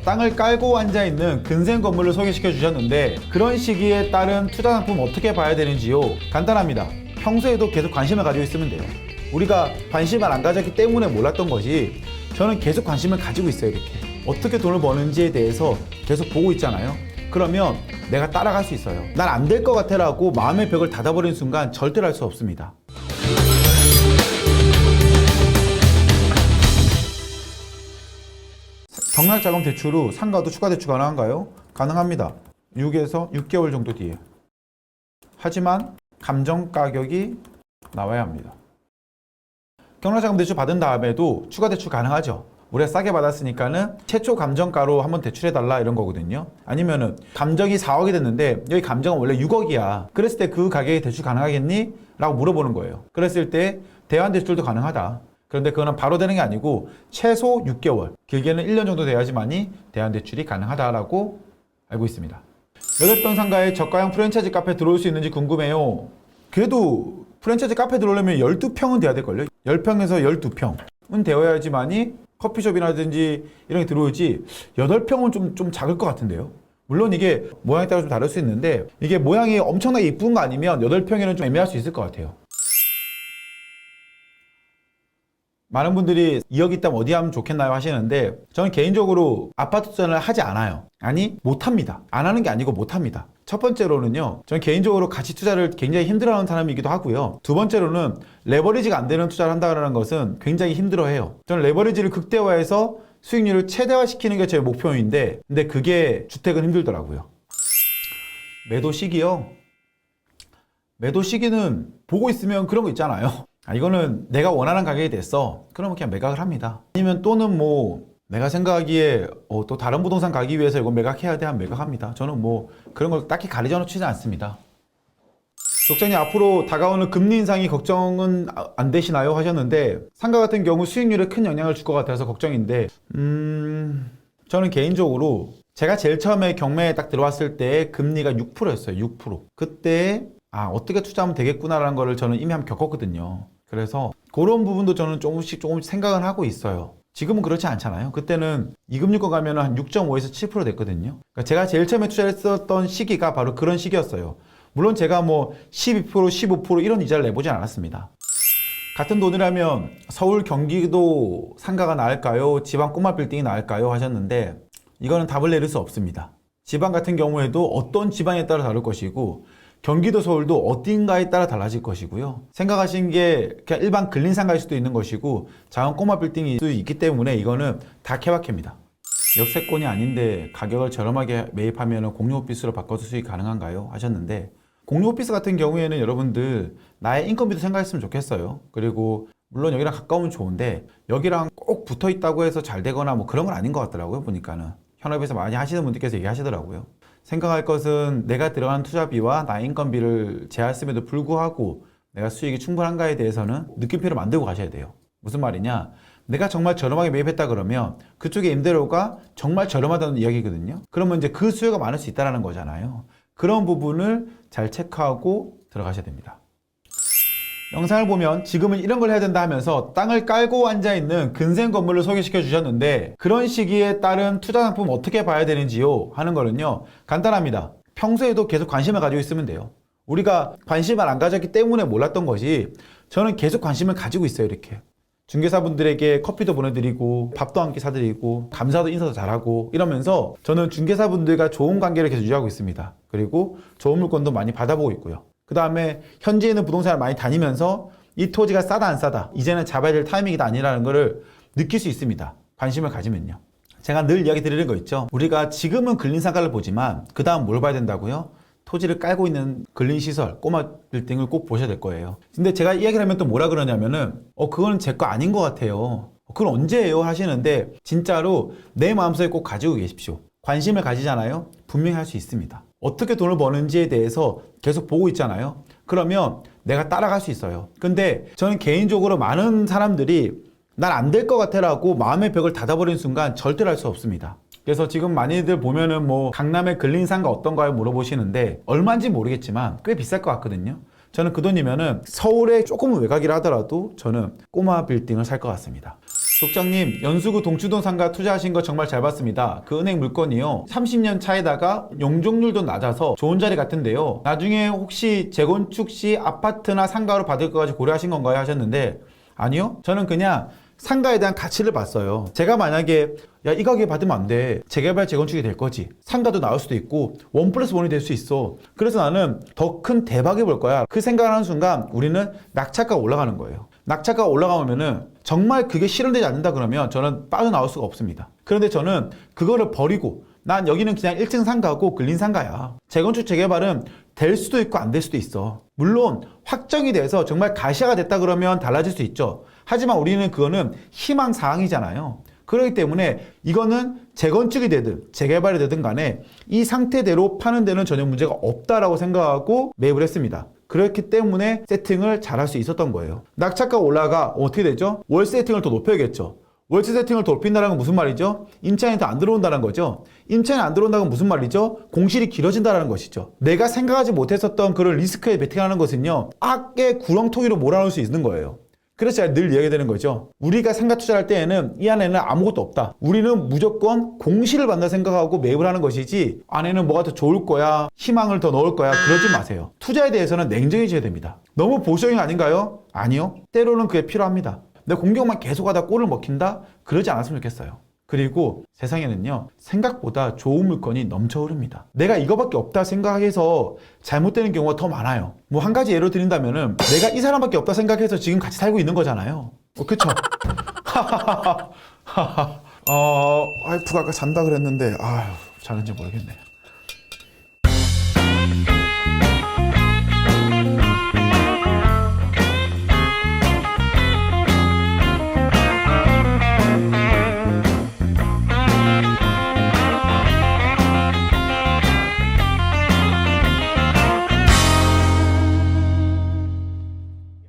땅을 깔고 앉아있는 근생 건물을 소개시켜 주셨는데 그런 시기에 따른 투자 상품 어떻게 봐야 되는지요? 간단합니다. 평소에도 계속 관심을 가지고 있으면 돼요. 우리가 관심을 안 가졌기 때문에 몰랐던 것이 저는 계속 관심을 가지고 있어요. 이렇게 어떻게 돈을 버는지에 대해서 계속 보고 있잖아요. 그러면 내가 따라갈 수 있어요. 난 안 될 것 같아 라고 마음의 벽을 닫아버리는 순간 절대로 할 수 없습니다. 경락자금 대출 후 상가도 추가 대출 가능한가요? 가능합니다. 6에서 6개월 정도 뒤에. 하지만 감정 가격이 나와야 합니다. 경락자금 대출 받은 다음에도 추가 대출 가능하죠. 우리가 싸게 받았으니까는 최초 감정가로 한번 대출해달라 이런 거거든요. 아니면은 감정이 4억이 됐는데 여기 감정은 원래 6억이야. 그랬을 때 그 가격에 대출 가능하겠니? 라고 물어보는 거예요. 그랬을 때 대환대출도 가능하다. 그런데 그거는 바로 되는 게 아니고 최소 6개월, 길게는 1년 정도 돼야지만이 대환대출이 가능하다라고 알고 있습니다. 8평 상가에 저가형 프랜차이즈 카페 들어올 수 있는지 궁금해요. 그래도 프랜차이즈 카페 들어오려면 12평은 돼야 될걸요? 10평에서 12평은 되어야지만이 커피숍이라든지 이런 게 들어오지 8평은 좀 작을 것 같은데요. 물론 이게 모양에 따라 좀 다를 수 있는데 이게 모양이 엄청나게 이쁜 거 아니면 8평에는 좀 애매할 수 있을 것 같아요. 많은 분들이 2억 있다면 어디 하면 좋겠나요 하시는데 저는 개인적으로 아파트 투자를 하지 않아요. 아니 못합니다. 안 하는 게 아니고 못합니다. 첫 번째로는요, 저는 개인적으로 가치 투자를 굉장히 힘들어하는 사람이기도 하고요. 두 번째로는 레버리지가 안 되는 투자를 한다는 것은 굉장히 힘들어해요. 저는 레버리지를 극대화해서 수익률을 최대화시키는 게 제 목표인데 근데 그게 주택은 힘들더라고요. 매도 시기요? 매도 시기는 보고 있으면 그런 거 있잖아요. 이거는 내가 원하는 가격이 됐어. 그러면 그냥 매각을 합니다. 아니면 또는 뭐 내가 생각하기에 또 다른 부동산 가기 위해서 이거 매각해야 돼 하면 매각합니다. 저는 뭐 그런 걸 딱히 가리져 놓지는 않습니다. 독자님 앞으로 다가오는 금리 인상이 걱정은 안 되시나요? 하셨는데 상가 같은 경우 수익률에 큰 영향을 줄 것 같아서 걱정인데 저는 개인적으로 제가 제일 처음에 경매에 딱 들어왔을 때 금리가 6%였어요. 6%. 그때 어떻게 투자하면 되겠구나라는 거를 저는 이미 한번 겪었거든요. 그래서 그런 부분도 저는 조금씩 생각을 하고 있어요. 지금은 그렇지 않잖아요. 그때는 이금융권 가면 한 6.5에서 7% 됐거든요. 그러니까 제가 제일 처음에 투자했었던 시기가 바로 그런 시기였어요. 물론 제가 뭐 12%, 15% 이런 이자를 내보진 않았습니다. 같은 돈이라면 서울, 경기도 상가가 나을까요? 지방 꼬마 빌딩이 나을까요? 하셨는데 이거는 답을 내릴 수 없습니다. 지방 같은 경우에도 어떤 지방에 따라 다를 것이고 경기도, 서울도 어딘가에 따라 달라질 것이고요. 생각하신 게 그냥 일반 근린상가일 수도 있는 것이고 작은 꼬마 빌딩일 수도 있기 때문에 이거는 다 케바케입니다. 역세권이 아닌데 가격을 저렴하게 매입하면 공유오피스로 바꿔서 수익 가능한가요? 하셨는데 공유오피스 같은 경우에는 여러분들 나의 인건비도 생각했으면 좋겠어요. 그리고 물론 여기랑 가까우면 좋은데 여기랑 꼭 붙어 있다고 해서 잘 되거나 뭐 그런 건 아닌 것 같더라고요. 보니까는 현업에서 많이 하시는 분들께서 얘기하시더라고요. 생각할 것은 내가 들어간 투자비와 나의 인건비를 제했음에도 불구하고 내가 수익이 충분한가에 대해서는 느낌표를 만들고 가셔야 돼요. 무슨 말이냐? 내가 정말 저렴하게 매입했다 그러면 그쪽의 임대료가 정말 저렴하다는 이야기거든요. 그러면 이제 그 수요가 많을 수 있다는 거잖아요. 그런 부분을 잘 체크하고 들어가셔야 됩니다. 영상을 보면 지금은 이런 걸 해야 된다 하면서 땅을 깔고 앉아있는 근생 건물을 소개시켜 주셨는데 그런 시기에 따른 투자 상품 어떻게 봐야 되는지요? 하는 거는요, 간단합니다. 평소에도 계속 관심을 가지고 있으면 돼요. 우리가 관심을 안 가졌기 때문에 몰랐던 것이 저는 계속 관심을 가지고 있어요. 이렇게 중개사분들에게 커피도 보내드리고 밥도 함께 사드리고 감사도 인사도 잘하고 이러면서 저는 중개사분들과 좋은 관계를 계속 유지하고 있습니다. 그리고 좋은 물건도 많이 받아보고 있고요. 그 다음에 현지에 있는 부동산을 많이 다니면서 이 토지가 싸다 안 싸다 이제는 잡아야 될 타이밍이다 아니라는 거를 느낄 수 있습니다. 관심을 가지면요. 제가 늘 이야기 드리는 거 있죠. 우리가 지금은 근린상가를 보지만 그 다음 뭘 봐야 된다고요? 토지를 깔고 있는 근린시설, 꼬마 빌딩을 꼭 보셔야 될 거예요. 근데 제가 이야기를 하면 또 뭐라 그러냐면은 그건 제 거 아닌 것 같아요. 그건 언제예요? 하시는데 진짜로 내 마음속에 꼭 가지고 계십시오. 관심을 가지잖아요. 분명히 할 수 있습니다. 어떻게 돈을 버는지에 대해서 계속 보고 있잖아요. 그러면 내가 따라갈 수 있어요. 근데 저는 개인적으로 많은 사람들이 난 안 될 것 같아 라고 마음의 벽을 닫아버리는 순간 절대로 할 수 없습니다. 그래서 지금 많이들 보면은 뭐 강남의 근린상가 어떤가요? 물어보시는데 얼마인지 모르겠지만 꽤 비쌀 것 같거든요. 저는 그 돈이면은 서울에 조금 외곽이라 하더라도 저는 꼬마 빌딩을 살 것 같습니다. 독장님, 연수구 동추동 상가 투자하신 거 정말 잘 봤습니다. 그 은행 물건이요, 30년 차에다가 용적률도 낮아서 좋은 자리 같은데요. 나중에 혹시 재건축 시 아파트나 상가로 받을 것까지 고려하신 건가요? 하셨는데, 아니요. 저는 그냥 상가에 대한 가치를 봤어요. 제가 만약에 야, 이 가격에 받으면 안 돼. 재개발, 재건축이 될 거지. 상가도 나올 수도 있고 1+1이 될 수 있어. 그래서 나는 더 큰 대박이 볼 거야. 그 생각을 하는 순간 우리는 낙찰가가 올라가는 거예요. 낙찰가가 올라가면은 정말 그게 실현되지 않는다 그러면 저는 빠져나올 수가 없습니다. 그런데 저는 그거를 버리고 난 여기는 그냥 1층 상가고 근린 상가야. 재건축, 재개발은 될 수도 있고 안 될 수도 있어. 물론 확정이 돼서 정말 가시화가 됐다 그러면 달라질 수 있죠. 하지만 우리는 그거는 희망사항이잖아요. 그렇기 때문에 이거는 재건축이 되든 재개발이 되든 간에 이 상태대로 파는 데는 전혀 문제가 없다라고 생각하고 매입을 했습니다. 그렇기 때문에 세팅을 잘할 수 있었던 거예요. 낙찰가 올라가 어떻게 되죠? 월세 세팅을 더 높여야겠죠. 월세 세팅을 더 높인다는 건 무슨 말이죠? 임차인이 더 안 들어온다는 거죠. 임차인이 안 들어온다는 건 무슨 말이죠? 공실이 길어진다는 것이죠. 내가 생각하지 못했었던 그런 리스크에 베팅하는 것은요, 악의 구렁텅이로 몰아넣을 수 있는 거예요. 그래서 제가 늘 이야기되는 거죠. 우리가 상가 투자할 때에는 이 안에는 아무것도 없다. 우리는 무조건 공시를 받는다 생각하고 매입을 하는 것이지 안에는 뭐가 더 좋을 거야, 희망을 더 넣을 거야, 그러지 마세요. 투자에 대해서는 냉정해져야 됩니다. 너무 보수적인 거 아닌가요? 아니요. 때로는 그게 필요합니다. 근데 공격만 계속하다 꼴을 먹힌다? 그러지 않았으면 좋겠어요. 그리고 세상에는요, 생각보다 좋은 물건이 넘쳐 흐릅니다. 내가 이거밖에 없다 생각해서 잘못되는 경우가 더 많아요. 뭐 한 가지 예로 드린다면은 내가 이 사람밖에 없다 생각해서 지금 같이 살고 있는 거잖아요. 그쵸? 와이프가 아까 잔다 그랬는데 아휴, 자는지 모르겠네요.